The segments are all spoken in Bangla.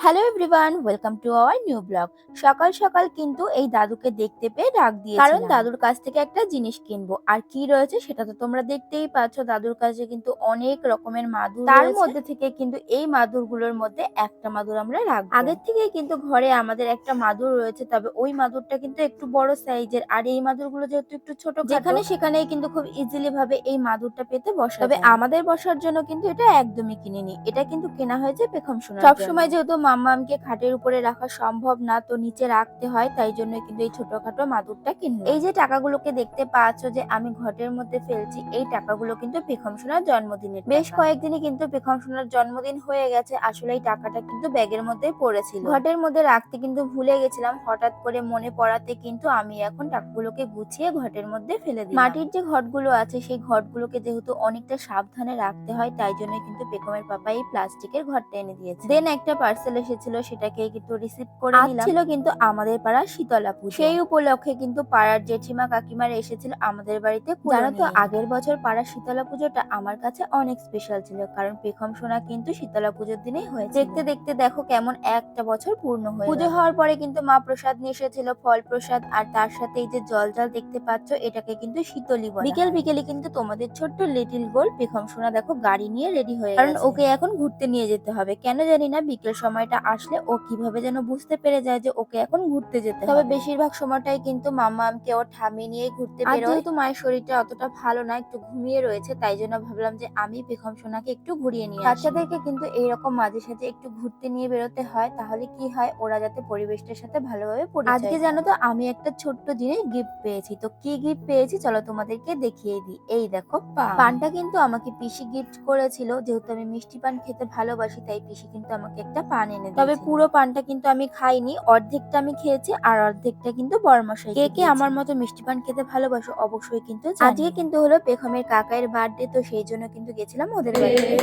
Hello everyone, welcome to our new blog. সকাল সকাল কিন্তু এই দাদুকে দেখতে পেয়ে ডাক দিয়েছিলাম, কারণ দাদুর কাছ থেকে একটা জিনিস কিনবো। আর কি রয়েছে সেটা তো তোমরা দেখতেই পাচ্ছ। দাদুর কাছে কিন্তু অনেক রকমের মাদুর, তার মধ্যে থেকে কিন্তু এই মাদুরগুলোর মধ্যে একটা মাদুর আমরা রাখবো। আগের থেকেই কিন্তু ঘরে আমাদের একটা মাদুর রয়েছে, তবে ওই মাদুরটা কিন্তু একটু বড় সাইজের, আর এই মাদুরগুলো যেহেতু একটু ছোট, যেখানে সেখানেই কিন্তু খুব ইজিলি ভাবে এই মাদুরটা পেতে বসা যায়। তবে আমাদের বসার জন্য কিন্তু এটা একদমই কিনিনি, এটা কিন্তু কেনা হয়েছে পেখম সোনার জন্য। সবসময় যেহেতু মাম্মামকে খাটের উপরে রাখা সম্ভব না, তো নিচে রাখতে হয়, তাই জন্য কিন্তু এই ছোটখাটো মাদুরটা কিনলাম। এই যে টাকাগুলোকে দেখতে পাচ্ছ যে আমি ঘটের মধ্যে ফেলছি, এই টাকাগুলো কিন্তু পেখম সোনার জন্মদিনের। বেশ কয়েকদিনই কিন্তু পেখম সোনার জন্মদিন হয়ে গেছে, আসলে এই টাকাটা কিন্তু ব্যাগের মধ্যেই পড়েছিল, ঘটের মধ্যে রাখতে কিন্তু ভুলে গেছিলাম। হঠাৎ করে মনে পড়াতে কিন্তু আমি এখন টাকাগুলোকে গুছিয়ে ঘটের মধ্যে ফেলে দিই। মাটির যে ঘটগুলো আছে সেই ঘটগুলোকে যেহেতু অনেকটা সাবধানে রাখতে হয়, তাই জন্য কিন্তু পেখমের পাপা এই প্লাস্টিকের ঘরটা এনে দিয়েছে। দেন একটা পার্সেল এসেছিল, সেটাকে কিন্তু রিসিভ করে নিলাম। ছিল কিন্তু আমাদের পাড়ার শীতলা পুজো, সেই উপলক্ষে কিন্তু পাড়ার জেঠিমা কাকিমারা এসেছিল আমাদের বাড়িতে। জানো তো, আগের বছর পাড়ার শীতলা পুজোটা আমার কাছে অনেক স্পেশাল ছিল, কারণ পেখম সোনা কিন্তু শীতলা পুজোর দিনেই হয়েছে। দেখতে দেখতে দেখো কেমন একটা বছর পূর্ণ হয়ে পুজো হওয়ার পরে কিন্তু মা প্রসাদ নিয়ে এসেছিল, ফল প্রসাদ, আর তার সাথে এই যে জল জল দেখতে পাচ্ছ, এটাকে কিন্তু শীতলি বলে। বিকেল বিকেলে কিন্তু তোমাদের ছোট্ট লিটিল গোল পেখম সোনা দেখো গাড়ি নিয়ে রেডি হয়ে গেছে, কারণ ওকে এখন ঘুরতে নিয়ে যেতে হবে। কেন জানি না, বিকেল সময়টা আসলে ও কিভাবে যেন বুঝতে পেরে যায় যে ওকে এখন ঘুরতে যেতে হবে। তবে বেশিরভাগ সময়টাই কিন্তু মাম্মা আমাকে ওর ঠামিয়ে নিয়ে ঘুরতে বেরোয়। যেহেতু মায়ের শরীরটা অতটা ভালো না, একটু ঘুমিয়ে রয়েছে, তাই জন্য ভাবলাম যে আমি পেখম সোনাকে একটু ঘুরিয়ে নিয়ে আসি। বাচ্চাদেরকে কিন্তু এইরকম মাঝে সাঝে একটু ঘুরতে নিয়ে বেরোতে হয়, তাহলে কি হয় ওরা যাতে পরিবেশটার সাথে ভালোভাবে পরিচয়। আজকে জানো তো, আমি একটা ছোট্ট জিনিস গিফট পেয়েছি। তো কি গিফট পেয়েছি চলো তোমাদেরকে দেখিয়ে দিই। এই দেখো পানটা কিন্তু আমাকে পিসি গিফট করেছিল, যেহেতু আমি মিষ্টি পান খেতে ভালোবাসি, তাই পিসি কিন্তু আমাকে একটা পান এনে দিয়েছে। তবে পুরো পানটা কিন্তু আমি খাইনি, অর্ধেকটা আমি খেয়েছি আর অর্ধেকটা কিন্তু বড়মশাই। কে কে আমার মতো মিষ্টি পান খেতে ভালোবাসো অবশ্যই কিন্তু জানিও। আজকে কিন্তু হলো পেখমের কাকায়ের বার্থডে, তো সেই জন্য কিন্তু গেছিলাম ওদের বাড়িতে।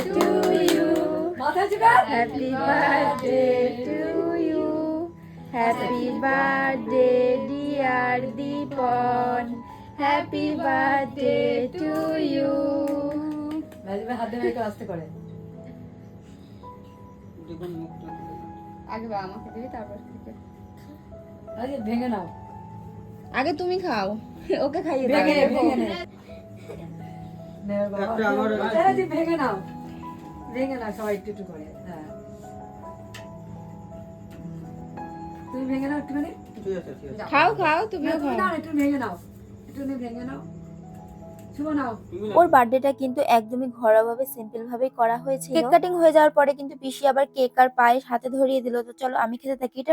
Happy birthday to you, happy birthday dear Dipan, happy birthday to you. হাত দিয়ে আসতে করে আগে বা আমাকে দিবি, তারপর থেকে আরে ভেঙে নাও, আগে তুমি খাও, ওকে খাইয়ে দাও। ভেঙে ভেঙে নে বাবা, আরে দি ভেঙে নাও, ভেঙে নাও সবাই একটু একটু করে। হ্যাঁ তুমি ভেঙে নাও একটুখানি, খাও খাও, তুমিও তুমি খাও। নাও একটু ভেঙে নাও, একটু ভেঙে নাও, শুভ নাও। ওর বার্থডেটা কিন্তু একদমই ঘরোয়াভাবে সিম্পল ভাবেই করা হয়েছিল। কেক কাটিং হয়ে যাওয়ার পরে কিন্তু পিসি আবার কেক আর পায়েস হাতে ধরিয়ে দিল। তো চলো আমি খেতে থাকি। এটা